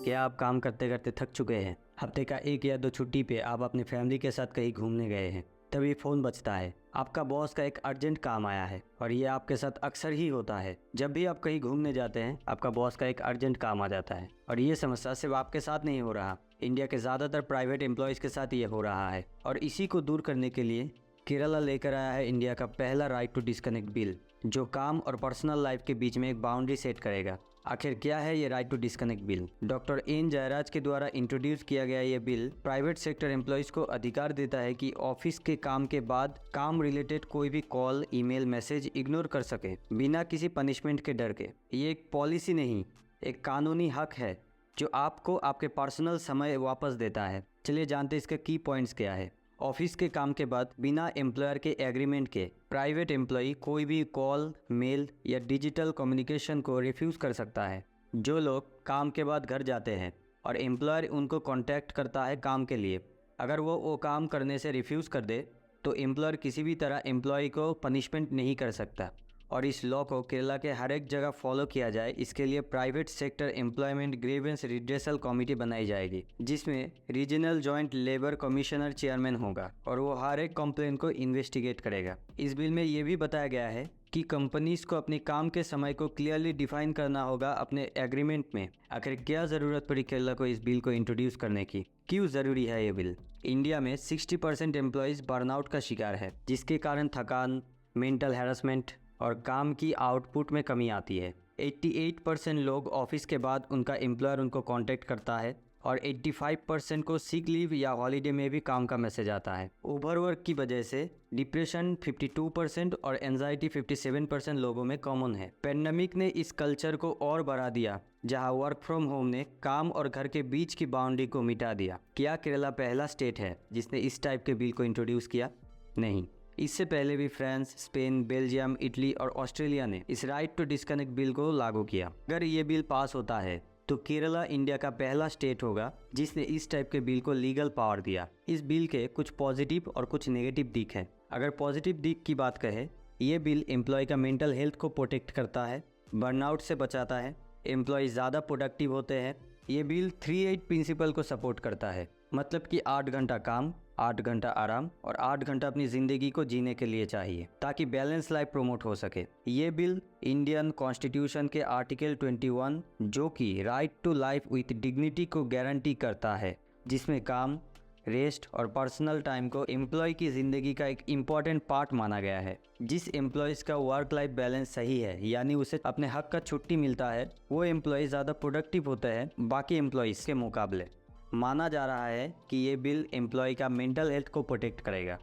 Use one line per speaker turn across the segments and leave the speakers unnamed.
क्या आप काम करते करते थक चुके हैं? हफ्ते का 1 या 2 छुट्टी पे आप अपनी फैमिली के साथ कहीं घूमने गए हैं, तभी फ़ोन बजता है। आपका बॉस का एक अर्जेंट काम आया है और ये आपके साथ अक्सर ही होता है। जब भी आप कहीं घूमने जाते हैं, आपका बॉस का एक अर्जेंट काम आ जाता है और ये समस्या सिर्फ आपके साथ नहीं हो रहा, इंडिया के ज़्यादातर प्राइवेट एम्प्लॉयज़ के साथ ये हो रहा है। और इसी को दूर करने के लिए केरला लेकर आया है इंडिया का पहला राइट टू डिस्कनेक्ट बिल, जो काम और पर्सनल लाइफ के बीच में एक बाउंड्री सेट करेगा। आखिर क्या है ये right to disconnect bill? Doctor N Jayaraj के द्वारा इंट्रोड्यूस किया गया ये बिल प्राइवेट सेक्टर एम्प्लॉयज़ को अधिकार देता है कि ऑफिस के काम के बाद काम रिलेटेड कोई भी कॉल, ईमेल, मैसेज इग्नोर कर सके बिना किसी पनिशमेंट के डर के। ये एक पॉलिसी नहीं, एक कानूनी हक है जो आपको आपके पर्सनल समय वापस देता है। चलिए जानते हैं इसके की पॉइंट्स क्या है। ऑफिस के काम के बाद बिना एम्प्लॉयर के एग्रीमेंट के प्राइवेट एम्प्लॉय कोई भी कॉल, मेल या डिजिटल कम्युनिकेशन को रिफ्यूज़ कर सकता है। जो लोग काम के बाद घर जाते हैं और एम्प्लॉयर उनको कांटेक्ट करता है काम के लिए, अगर वो काम करने से रिफ्यूज़ कर दे तो एम्प्लॉयर किसी भी तरह एम्प्लॉय को पनिशमेंट नहीं कर सकता। और इस लॉ को केरला के हर एक जगह फॉलो किया जाए, इसके लिए private sector employment grievance redressal committee बनाई जाएगी, जिसमें regional joint labour commissioner chairman होगा और वो हर एक कंप्लेन को इन्वेस्टिगेट करेगा। इस बिल में ये भी बताया गया है कि कंपनीज को अपने काम के समय को क्लियरली डिफाइन करना होगा अपने एग्रीमेंट में। आखिर क्या ज़रूरत पड़ी केरला को इस बिल को इंट्रोड्यूस करने की? क्यों ज़रूरी है ये बिल? इंडिया में 60% एम्प्लॉयज़ बर्नआउट का शिकार है, जिसके कारण थकान, मेंटल हैरेसमेंट और काम की आउटपुट में कमी आती है। 88% लोग ऑफिस के बाद उनका एम्प्लॉयर उनको कांटेक्ट करता है और 85% को सिक लीव या हॉलीडे में भी काम का मैसेज आता है। ओवरवर्क की वजह से डिप्रेशन 52% और एंजाइटी 57% लोगों में कॉमन है। पेंडेमिक ने इस कल्चर को और बढ़ा दिया, जहां वर्क फ्रॉम होम ने काम और घर के बीच की बाउंड्री को मिटा दिया। क्या केरला पहला स्टेट है जिसने इस टाइप के बिल को इंट्रोड्यूस किया? नहीं, इससे पहले भी फ्रांस, स्पेन, बेल्जियम, इटली और ऑस्ट्रेलिया ने इस राइट टू डिस्कनेक्ट बिल को लागू किया। अगर ये बिल पास होता है तो केरला इंडिया का पहला स्टेट होगा जिसने इस टाइप के बिल को लीगल पावर दिया। इस बिल के कुछ पॉजिटिव और कुछ नेगेटिव दिख हैं। अगर पॉजिटिव दिख की बात करें, ये बिल एम्प्लॉय का मेंटल हेल्थ को प्रोटेक्ट करता है, बर्नआउट से बचाता है, एम्प्लॉय ज़्यादा प्रोडक्टिव होते हैं। ये बिल 3/8 प्रिंसिपल को सपोर्ट करता है, मतलब कि 8 घंटा काम, 8 घंटा आराम और 8 घंटा अपनी ज़िंदगी को जीने के लिए चाहिए, ताकि बैलेंस लाइफ प्रमोट हो सके। ये बिल इंडियन कॉन्स्टिट्यूशन के आर्टिकल 21, जो कि right to life with dignity को गारंटी करता है, जिसमें काम, रेस्ट और पर्सनल टाइम को एम्प्लॉय की ज़िंदगी का एक इम्पॉर्टेंट पार्ट माना गया है। जिस एम्प्लॉयज़ का वर्क लाइफ बैलेंस सही है, यानी उसे अपने हक का छुट्टी मिलता है, वो एम्प्लॉय ज़्यादा प्रोडक्टिव होते हैं बाकी एम्प्लॉयज़ के मुकाबले। माना जा रहा है कि ये बिल एम्प्लॉय का मेंटल हेल्थ को प्रोटेक्ट करेगा।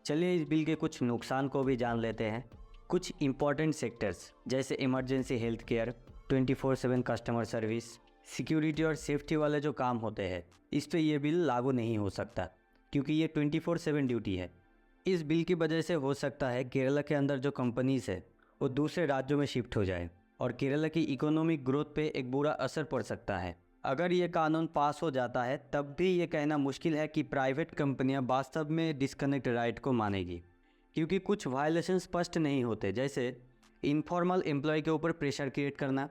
चलिए इस बिल के कुछ नुकसान को भी जान लेते हैं। कुछ इंपॉर्टेंट सेक्टर्स जैसे emergency health care, 24/7 customer service, security और सेफ्टी वाले जो काम होते हैं, इस पर यह बिल लागू नहीं हो सकता, क्योंकि ये 24/7 ड्यूटी है। इस बिल की वजह से हो सकता है केरला के अंदर जो कंपनीज है वो दूसरे राज्यों में शिफ्ट हो जाए और केरला की इकोनॉमिक ग्रोथ पे एक बुरा असर पड़ सकता है। अगर ये कानून पास हो जाता है, तब भी ये कहना मुश्किल है कि प्राइवेट कंपनियां वास्तव में डिस्कनेक्ट राइट को मानेगी, क्योंकि कुछ वायलेशन स्पष्ट नहीं होते, जैसे इनफॉर्मल एम्प्लॉय के ऊपर प्रेशर क्रिएट करना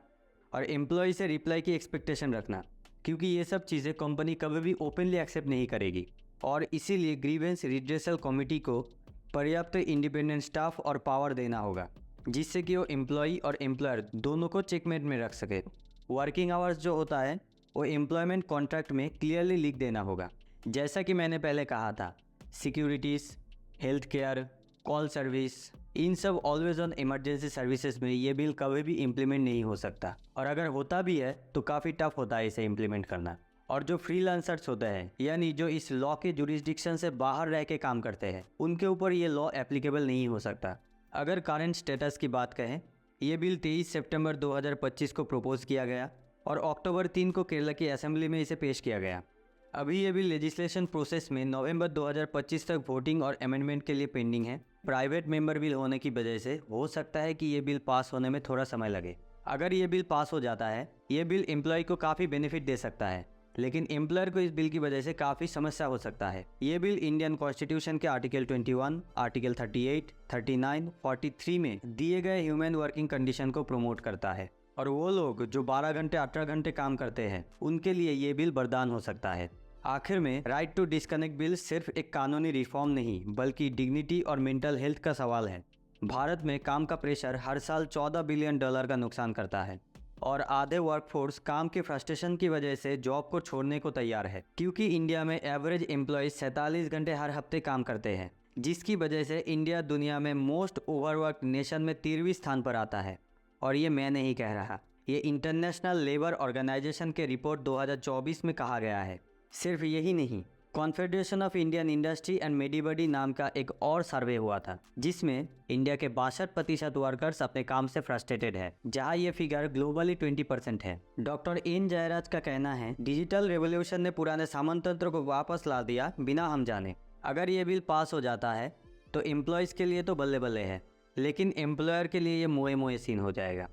और एम्प्लॉय से रिप्लाई की एक्सपेक्टेशन रखना, क्योंकि ये सब चीज़ें कंपनी कभी भी ओपनली एक्सेप्ट नहीं करेगी। और इसीलिए ग्रीवेंस रिड्रेसल कमेटी को पर्याप्त इंडिपेंडेंट स्टाफ और पावर देना होगा, जिससे कि वो एम्प्लॉय और एम्प्लॉयर दोनों को चेकमेट में रख सके। वर्किंग आवर्स जो होता है वो एम्प्लॉयमेंट कॉन्ट्रैक्ट में क्लियरली लिख देना होगा। जैसा कि मैंने पहले कहा था, securities, health care, call service, इन सब ऑलवेज ऑन इमरजेंसी सर्विसेज में ये बिल कभी भी इम्प्लीमेंट नहीं हो सकता, और अगर होता भी है तो काफ़ी टफ होता है इसे इम्प्लीमेंट करना। और जो फ्रीलांसर्स होते हैं, यानी जो इस लॉ के जुरिस्डिक्शन से बाहर रह के काम करते हैं, उनके ऊपर ये लॉ एप्लीकेबल नहीं हो सकता। अगर करंट स्टेटस की बात कहें, ये बिल 23 सितंबर 2025 को प्रपोज किया गया और अक्टूबर 3 को केरला की असेंबली में इसे पेश किया गया। अभी ये बिल लेजिस्लेशन प्रोसेस में नवंबर 2025 तक वोटिंग और अमेंडमेंट के लिए पेंडिंग है। प्राइवेट मेंबर बिल होने की वजह से हो सकता है कि ये बिल पास होने में थोड़ा समय लगे। अगर ये बिल पास हो जाता है, ये बिल एम्प्लॉय को काफ़ी बेनिफिट दे सकता है, लेकिन एम्प्लॉयर को इस बिल की वजह से काफ़ी समस्या हो सकता है। ये बिल इंडियन कॉन्स्टिट्यूशन के आर्टिकल 21, आर्टिकल 38, 39, 43 में दिए गए ह्यूमन वर्किंग कंडीशन को प्रमोट करता है और वो लोग जो 12 घंटे 18 घंटे काम करते हैं उनके लिए ये बिल वरदान हो सकता है। आखिर में राइट टू डिस्कनेक्ट बिल सिर्फ एक कानूनी रिफॉर्म नहीं बल्कि डिग्निटी और मेंटल हेल्थ का सवाल है। भारत में काम का प्रेशर हर साल $14 बिलियन का नुकसान करता है और आधे वर्कफोर्स काम के फ्रस्ट्रेशन की वजह से जॉब को छोड़ने को तैयार है, क्योंकि इंडिया में एवरेज एम्प्लॉयज 47 घंटे हर हफ्ते काम करते हैं, जिसकी वजह से इंडिया दुनिया में मोस्ट ओवरवर्क नेशन में 13वें स्थान पर आता है। और ये मैं नहीं कह रहा, ये इंटरनेशनल लेबर ऑर्गेनाइजेशन के रिपोर्ट 2024 में कहा गया है। सिर्फ यही नहीं, confederation of Indian industry and Medibuddy नाम का एक और सर्वे हुआ था जिसमें इंडिया के 62% वर्कर्स अपने काम से फ्रस्ट्रेटेड है, जहां ये फिगर ग्लोबली 20% है। डॉक्टर एन जयराज का कहना है, डिजिटल रेवोल्यूशन ने पुराने सामंतंत्र को वापस ला दिया बिना हम जाने। अगर ये बिल पास हो जाता है तो एम्प्लॉयज़ के लिए तो बल्ले बल्ले है, लेकिन एम्प्लॉयर के लिए ये मोए मोए सीन हो जाएगा।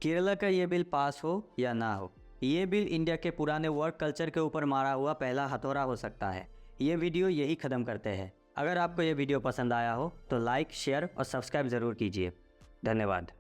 केरला का ये बिल पास हो या ना हो, ये बिल इंडिया के पुराने वर्क कल्चर के ऊपर मारा हुआ पहला हथौड़ा हो सकता है। ये वीडियो यही ख़त्म करते हैं। अगर आपको ये वीडियो पसंद आया हो तो लाइक, शेयर और सब्सक्राइब ज़रूर कीजिए। धन्यवाद।